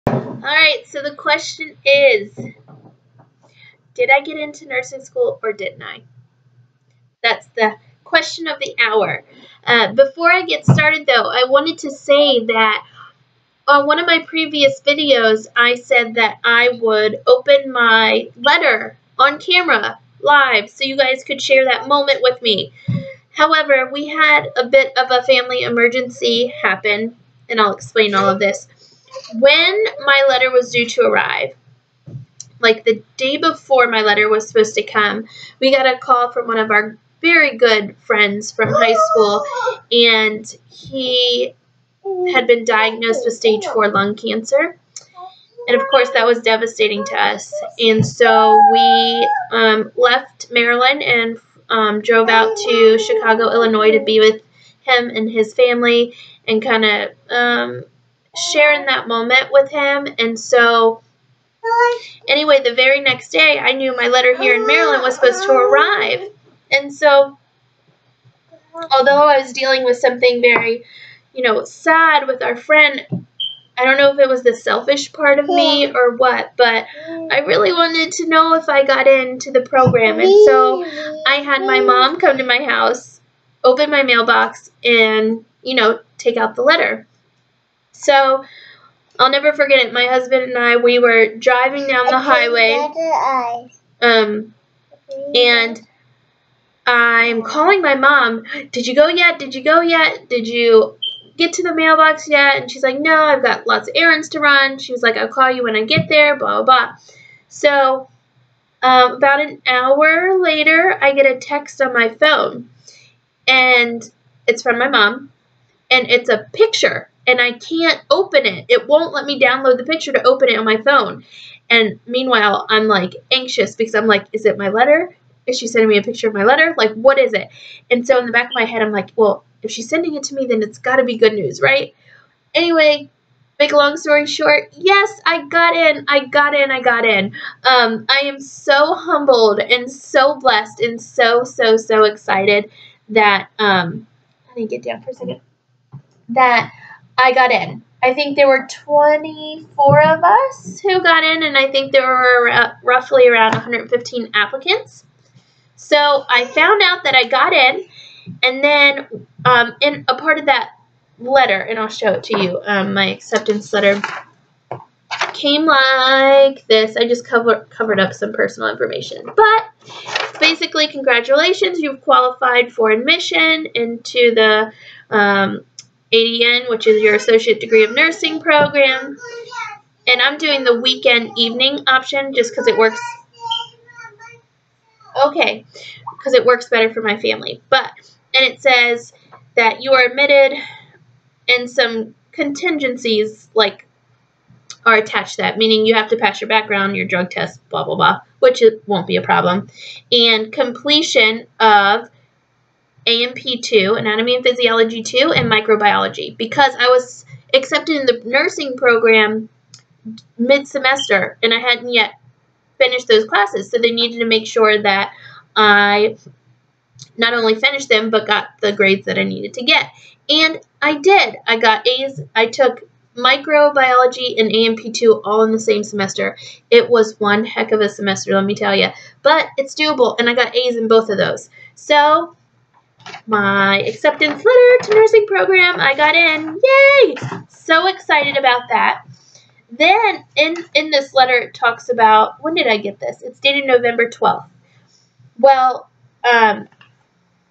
Alright, so the question is, did I get into nursing school or didn't I? That's the question of the hour. Before I get started, though, I wanted to say that on one of my previous videos, I said that I would open my letter on camera live so you guys could share that moment with me. However, we had a bit of a family emergency happen, and I'll explain all of this. When my letter was due to arrive, like the day before my letter was supposed to come, we got a call from one of our very good friends from high school, and he had been diagnosed with stage 4 lung cancer. And of course, that was devastating to us. And so we left Maryland and drove out to Chicago, Illinois to be with him and his family and kind of sharing that moment with him. And so anyway, the very next day, I knew my letter here in Maryland was supposed to arrive. And so although I was dealing with something very, sad with our friend, I don't know if it was the selfish part of me or what, but I really wanted to know if I got into the program. And so I had my mom come to my house, open my mailbox, and, take out the letter. So I'll never forget it. My husband and I, we were driving down the highway, and I'm calling my mom, did you go yet? Did you go yet? Did you get to the mailbox yet? And she's like, no, I've got lots of errands to run. She was like, I'll call you when I get there, blah, blah, blah. So about an hour later, I get a text on my phone, and it's from my mom, and it's a picture, and I can't open it. It won't let me download the picture to open it on my phone. And meanwhile, I'm like anxious because I'm like, is it my letter? Is she sending me a picture of my letter? Like, what is it? And so in the back of my head, I'm like, well, if she's sending it to me, then it's got to be good news, right? Anyway, make a long story short, yes, I got in. I am so humbled and so blessed and so excited that, let me get down for a second, that I got in. I think there were 24 of us who got in, and I think there were roughly around 115 applicants. So I found out that I got in, and then in a part of that letter, and I'll show it to you, my acceptance letter came like this. I just covered up some personal information. But basically, congratulations, you've qualified for admission into the ADN, which is your Associate Degree of Nursing program. And I'm doing the weekend evening option just because it works. Okay, because it works better for my family. And it says that you are admitted, and some contingencies are attached to that, meaning you have to pass your background, your drug test, blah, blah, blah, which it won't be a problem. And completion of A&P2, Anatomy and Physiology 2, and Microbiology, because I was accepted in the nursing program mid-semester, and I hadn't yet finished those classes, so they needed to make sure that I not only finished them, but got the grades that I needed to get. And I did. I got A's. I took microbiology and A&P2 all in the same semester. It was one heck of a semester, let me tell you. But it's doable, and I got A's in both of those. So my acceptance letter to nursing program, I got in. Yay! So excited about that. Then in this letter, it talks about, when did I get this? It's dated November 12th. Well,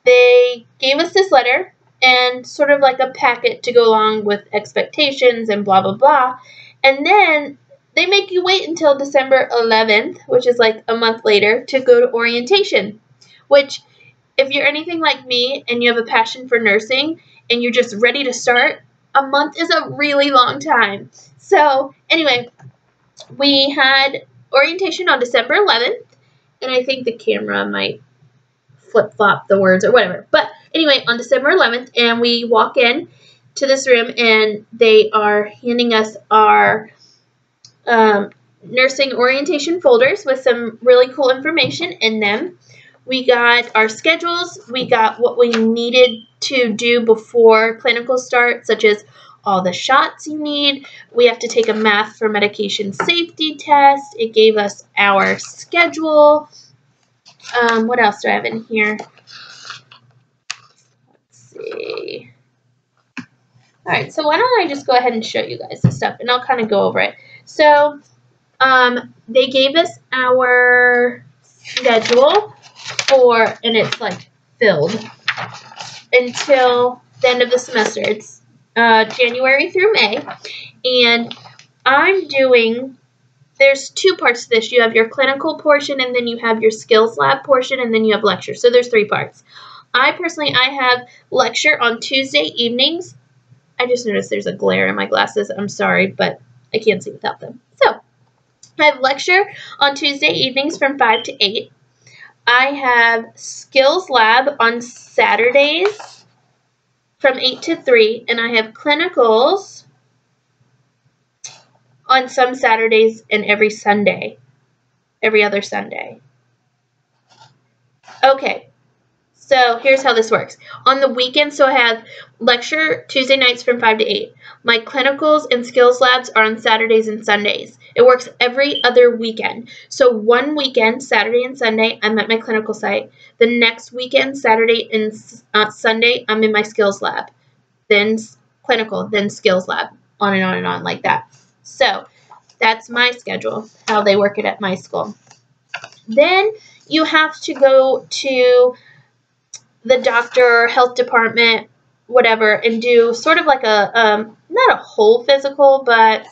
they gave us this letter and sort of like a packet to go along with expectations and blah, blah, blah. And then they make you wait until December 11th, which is like a month later, to go to orientation, which, if you're anything like me and you have a passion for nursing and you're just ready to start, a month is a really long time. So anyway, we had orientation on December 11th, and I think the camera might flip-flop the words or whatever. But anyway, on December 11th, and we walk in to this room, and they are handing us our nursing orientation folders with some really cool information in them. We got our schedules. We got what we needed to do before clinical start, such as all the shots you need. We have to take a math for medication safety test. It gave us our schedule. What else do I have in here? Let's see. All right, so why don't I just go ahead and show you guys the stuff, and I'll kind of go over it. So they gave us our schedule and it's like filled until the end of the semester. It's January through May, and there's two parts to this. You have your clinical portion, and then you have your skills lab portion, and then you have lecture. So there's 3 parts. I have lecture on Tuesday evenings. I just noticed there's a glare in my glasses. I'm sorry, but I can't see without them. So I have lecture on Tuesday evenings from 5 to 8. I have skills lab on Saturdays from 8 to 3, and I have clinicals on some Saturdays and every other Sunday. Okay, so here's how this works. On the weekend, so I have lecture Tuesday nights from 5 to 8. My clinicals and skills labs are on Saturdays and Sundays. It works every other weekend. So one weekend, Saturday and Sunday, I'm at my clinical site. The next weekend, Saturday and Sunday, I'm in my skills lab. Then clinical, then skills lab, on and on like that. So that's my schedule, how they work it at my school. Then you have to go to the doctor, health department, whatever, and do sort of like a, not a whole physical, but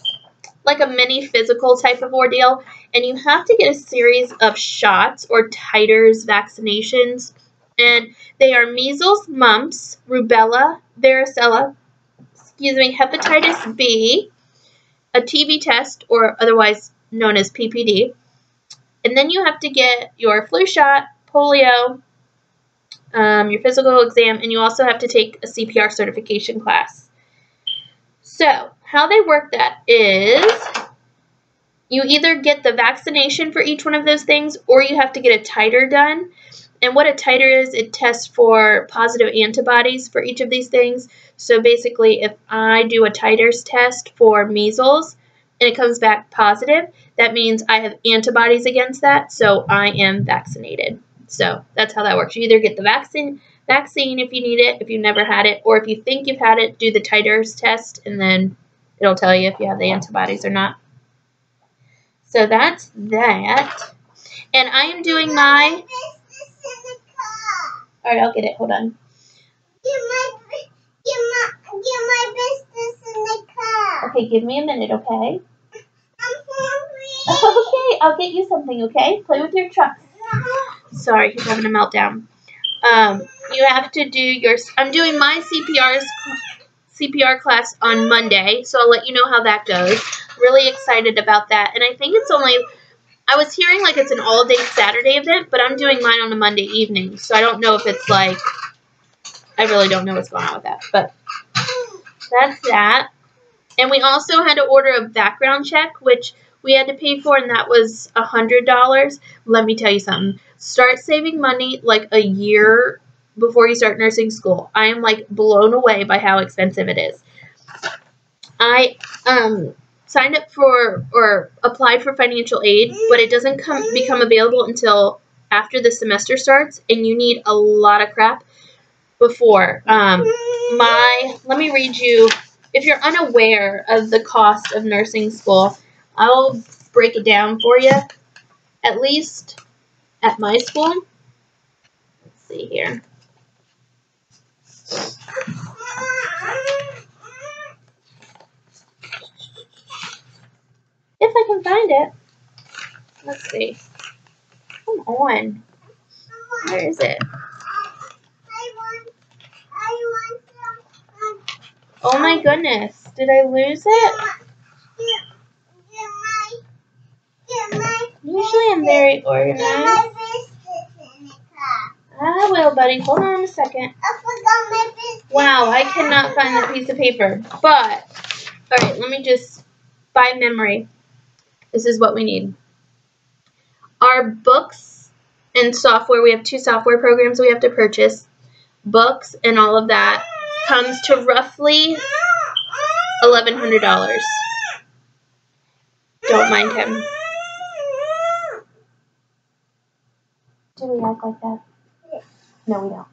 like a mini physical type of ordeal. And you have to get a series of shots or titers vaccinations. And they are measles, mumps, rubella, varicella, hepatitis B, a TB test, or otherwise known as PPD. And then you have to get your flu shot, polio, your physical exam, and you also have to take a CPR certification class. So how they work that is you either get the vaccination for each one of those things, or you have to get a titer done. And what a titer is, it tests for positive antibodies for each of these things. So basically, if I do a titers test for measles and it comes back positive, that means I have antibodies against that, so I am vaccinated. So that's how that works. You either get the vaccine if you need it, if you've never had it, or if you think you've had it, do the titers test, and then it'll tell you if you have the antibodies or not. So that's that. And I am doing my... All right, I'll get it. Hold on. Get my business in the car. Okay, give me a minute, okay? I'm hungry. Okay, I'll get you something, okay? Play with your truck. Sorry, he's having a meltdown. You have to do I'm doing my CPR class on Monday, so I'll let you know how that goes. Really excited about that. And I think it's I was hearing like it's an all-day Saturday event, but I'm doing mine on a Monday evening, so I don't know if it's like, I really don't know what's going on with that, but that's that. And we also had to order a background check, which we had to pay for, and that was $100. Let me tell you something. Start saving money like a year before you start nursing school. I am like blown away by how expensive it is. I signed up for or applied for financial aid, but it doesn't become available until after the semester starts, and you need a lot of crap before. Let me read you, if you're unaware of the cost of nursing school, I'll break it down for you, at least at my school. Let's see here. If I can find it. Let's see. Come on. Where is it? Oh my goodness. Did I lose it? Usually I'm very organized. I will, buddy. Hold on a second. Wow, I cannot find that piece of paper. But, alright, let me just, by memory, this is what we need. Our books and software, we have 2 software programs we have to purchase. Books and all of that comes to roughly $1,100. Don't mind him. Do we act like that? Yes. No, we don't.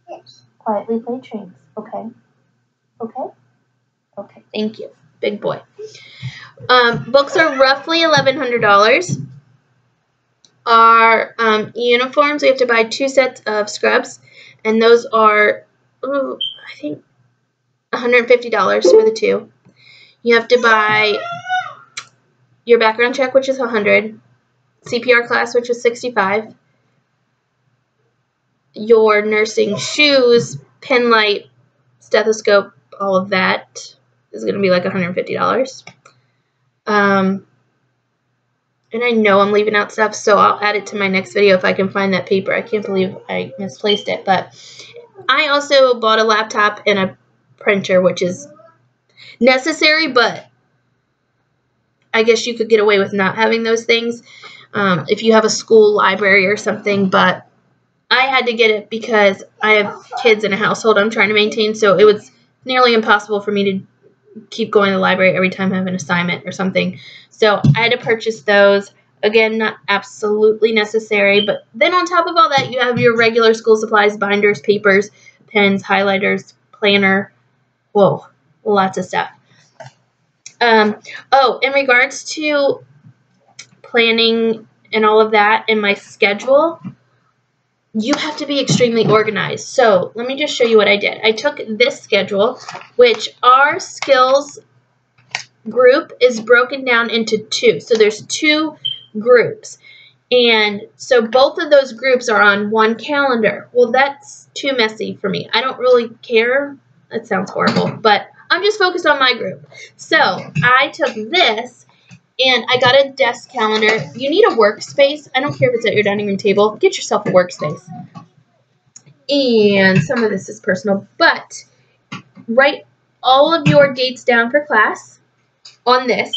Yes. Quietly play trains, okay? Okay? Okay, thank you. Big boy. Books are roughly $1,100. Our uniforms, we have to buy 2 sets of scrubs, and those are, I think, $150 for the 2. You have to buy your background check, which is $100, CPR class, which is $65, your nursing shoes, pen light, stethoscope, all of that is going to be like $150. And I know I'm leaving out stuff, so I'll add it to my next video if I can find that paper. I can't believe I misplaced it. But I also bought a laptop and a printer, which is necessary, but I guess you could get away with not having those things if you have a school library or something. But I had to get it because I have kids in a household I'm trying to maintain, so it was nearly impossible for me to keep going to the library every time I have an assignment or something. So I had to purchase those. Again, not absolutely necessary, but then on top of all that, you have your regular school supplies, binders, papers, pens, highlighters, planner. Whoa, lots of stuff. Oh, in regards to planning and all of that and my schedule, you have to be extremely organized. So let me just show you what I did. I took this schedule, which our skills group is broken down into 2. So there's 2 groups. And so both of those groups are on one calendar. Well, that's too messy for me. I don't really care. That sounds horrible, but I'm just focused on my group. So I took this and I got a desk calendar. You need a workspace. I don't care if it's at your dining room table. Get yourself a workspace. And some of this is personal, but write all of your dates down for class on this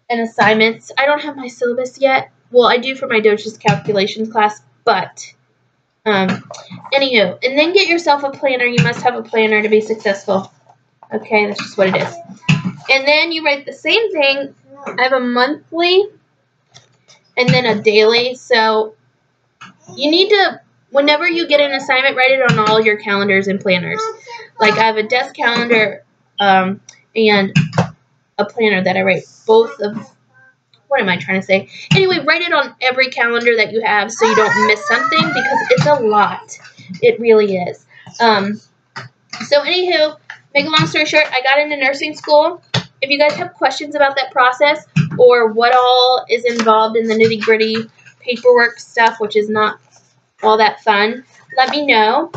and assignments. I don't have my syllabus yet. Well, I do for my DOCH's calculations class, but anywho. And then get yourself a planner. You must have a planner to be successful. Okay, that's just what it is. And then you write the same thing. I have a monthly and then a daily. So you need to, whenever you get an assignment, write it on all your calendars and planners. Like I have a desk calendar and a planner that I write both of. What am I trying to say? Anyway, write it on every calendar that you have so you don't miss something because it's a lot. It really is. So anywho, make a long story short, I got into nursing school. If you guys have questions about that process or what all is involved in the nitty-gritty paperwork stuff, which is not all that fun, let me know.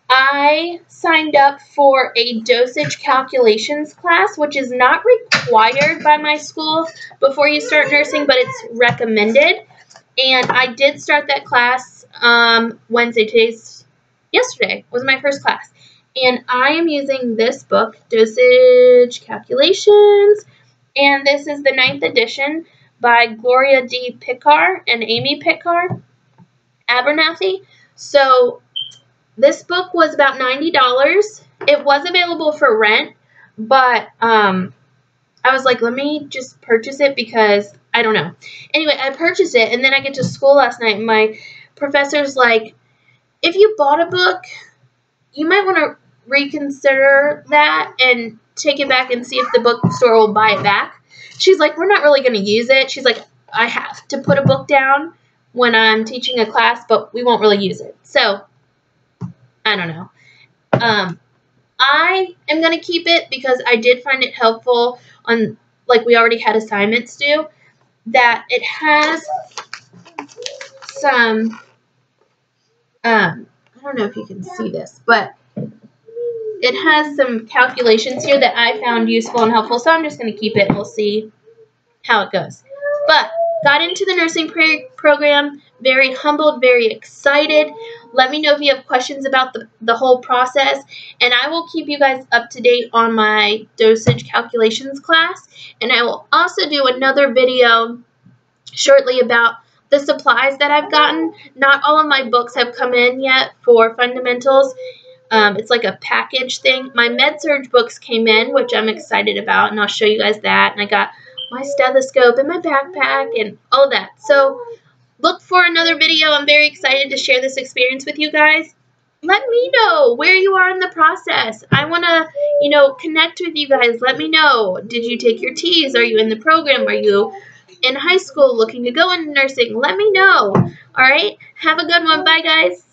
I signed up for a dosage calculations class, which is not required by my school before you start nursing, but it's recommended. And I did start that class Wednesday. Yesterday was my first class. And I am using this book, Dosage Calculations, and this is the 9th edition by Gloria D. Pickar and Amy Pickar Abernathy. So this book was about $90. It was available for rent, but I was like, let me just purchase it because I don't know. Anyway, I purchased it, and then I get to school last night, and my professor's like, if you bought a book, you might want to reconsider that and take it back and see if the bookstore will buy it back. She's like, we're not really going to use it. She's like, I have to put a book down when I'm teaching a class, but we won't really use it. So I don't know. I am going to keep it because I did find it helpful on, like we already had assignments due, that it has some, I don't know if you can see this, but it has some calculations here that I found useful and helpful, so I'm just going to keep it and we'll see how it goes. But got into the nursing program, very humbled, very excited. Let me know if you have questions about the whole process, and I will keep you guys up to date on my dosage calculations class, and I will also do another video shortly about the supplies that I've gotten. Not all of my books have come in yet for fundamentals. It's like a package thing. My med-surg books came in, which I'm excited about, and I'll show you guys that. And I got my stethoscope and my backpack and all that. So look for another video. I'm very excited to share this experience with you guys. Let me know where you are in the process. I want to, connect with you guys. Let me know. Did you take your T's? Are you in the program? Are you in high school looking to go into nursing? Let me know. All right. Have a good one. Bye, guys.